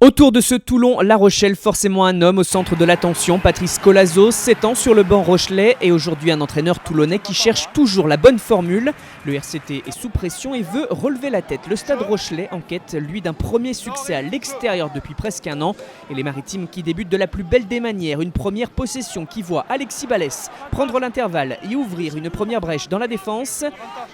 Autour de ce Toulon-La Rochelle, forcément un homme au centre de l'attention, Patrice Collazo, 7 ans sur le banc rochelais et aujourd'hui un entraîneur toulonnais qui cherche toujours la bonne formule. Le RCT est sous pression et veut relever la tête. Le Stade Rochelais en quête, lui, d'un premier succès à l'extérieur depuis presque un an. Et les Maritimes qui débutent de la plus belle des manières. Une première possession qui voit Alexis Balès prendre l'intervalle et ouvrir une première brèche dans la défense.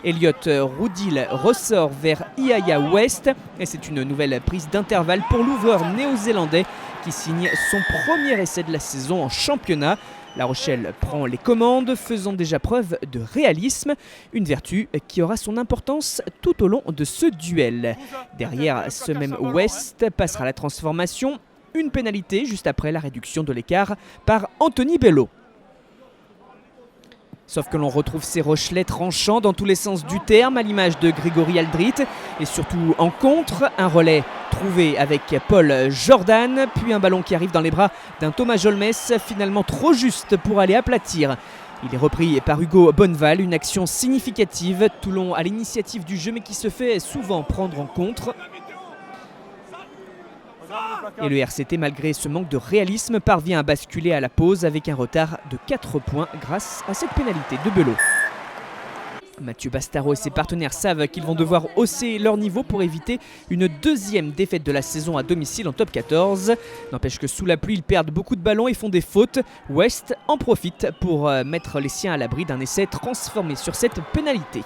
Elliot Roudil ressort vers Iaya West et c'est une nouvelle prise d'intervalle pour l'ouvreur néo-zélandais qui signe son premier essai de la saison en championnat. La Rochelle prend les commandes, faisant déjà preuve de réalisme, une vertu qui aura son importance tout au long de ce duel. Derrière, ce même West passera la transformation, une pénalité juste après la réduction de l'écart par Anthony Bello. Sauf que l'on retrouve ces Rochelais tranchants dans tous les sens du terme, à l'image de Grégory Aldrit. Et surtout en contre, un relais trouvé avec Paul Jordan, puis un ballon qui arrive dans les bras d'un Thomas Jolmes, finalement trop juste pour aller aplatir. Il est repris par Hugo Bonneval, une action significative. Toulon à l'initiative du jeu mais qui se fait souvent prendre en contre. Et le RCT, malgré ce manque de réalisme, parvient à basculer à la pause avec un retard de 4 points grâce à cette pénalité de Bello. Mathieu Bastaro et ses partenaires savent qu'ils vont devoir hausser leur niveau pour éviter une deuxième défaite de la saison à domicile en top 14. N'empêche que sous la pluie, ils perdent beaucoup de ballons et font des fautes. West en profite pour mettre les siens à l'abri d'un essai transformé sur cette pénalité.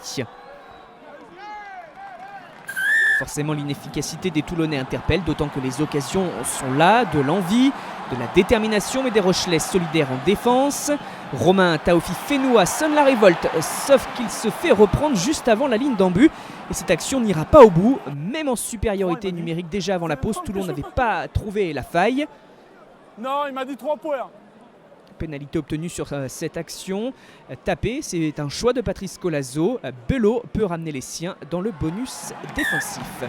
Forcément, l'inefficacité des Toulonnais interpelle, d'autant que les occasions sont là, de l'envie, de la détermination, mais des Rochelais solidaires en défense. Romain Taofi Fenoua sonne la révolte, sauf qu'il se fait reprendre juste avant la ligne d'en but. Et cette action n'ira pas au bout, même en supériorité numérique déjà avant la pause. Toulon n'avait pas trouvé la faille. Non, il m'a dit 3 points. Pénalité obtenue sur cette action. Tapé, c'est un choix de Patrice Collazo. Bello peut ramener les siens dans le bonus défensif.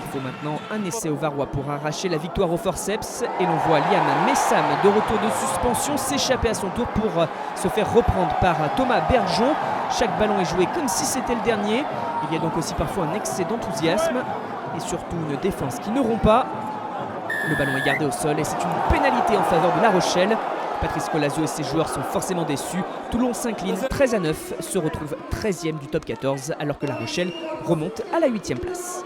Il faut maintenant un essai au Varois pour arracher la victoire au forceps. Et l'on voit Liam Messam de retour de suspension s'échapper à son tour pour se faire reprendre par Thomas Bergeon. Chaque ballon est joué comme si c'était le dernier. Il y a donc aussi parfois un excès d'enthousiasme et surtout une défense qui ne rompt pas. Le ballon est gardé au sol et c'est une pénalité en faveur de La Rochelle. Patrice Collazo et ses joueurs sont forcément déçus. Toulon s'incline 13-9, se retrouve 13e du top 14 alors que La Rochelle remonte à la 8e place.